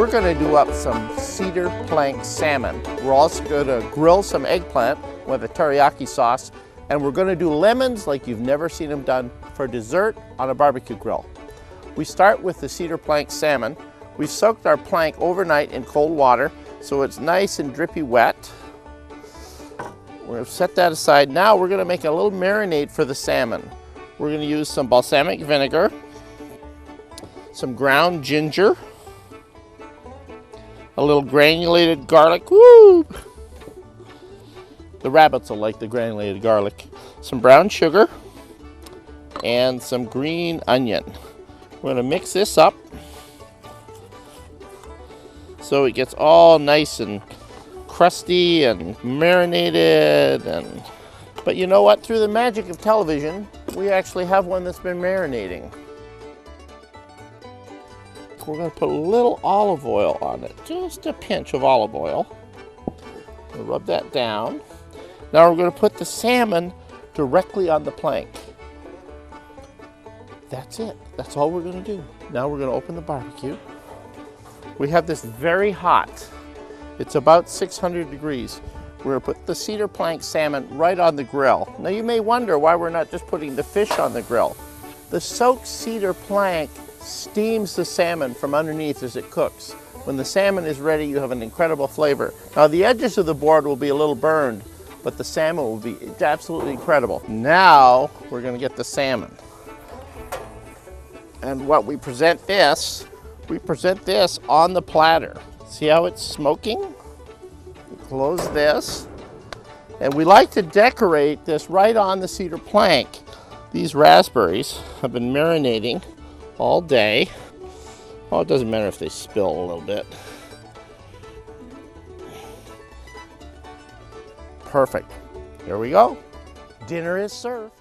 we're going to do up some cedar plank salmon. We're also going to grill some eggplant with a teriyaki sauce, and we're going to do lemons like you've never seen them done for dessert on a barbecue grill. We start with the cedar plank salmon. We've soaked our plank overnight in cold water so it's nice and drippy wet. We're going to set that aside. Now we're going to make a little marinade for the salmon. We're going to use some balsamic vinegar, some ground ginger, a little granulated garlic. Woo! The rabbits will like the granulated garlic. Some brown sugar and some green onion. We're going to mix this up so it gets all nice and crusty and marinated. But you know what? Through the magic of television, we actually have one that's been marinating. We're going to put a little olive oil on it, just a pinch of olive oil. We'll rub that down. Now we're going to put the salmon directly on the plank. That's it. That's all we're going to do. Now we're going to open the barbecue. We have this very hot. It's about 600 degrees. We're going to put the cedar plank salmon right on the grill. Now you may wonder why we're not just putting the fish on the grill. The soaked cedar plank steams the salmon from underneath as it cooks. When the salmon is ready, you have an incredible flavor. Now the edges of the board will be a little burned, but the salmon will be absolutely incredible. Now we're going to get the salmon. And what we present this on the platter. See how it's smoking? Close this. And we like to decorate this right on the cedar plank. These raspberries have been marinating all day. Oh, it doesn't matter if they spill a little bit. Perfect. Here we go. Dinner is served.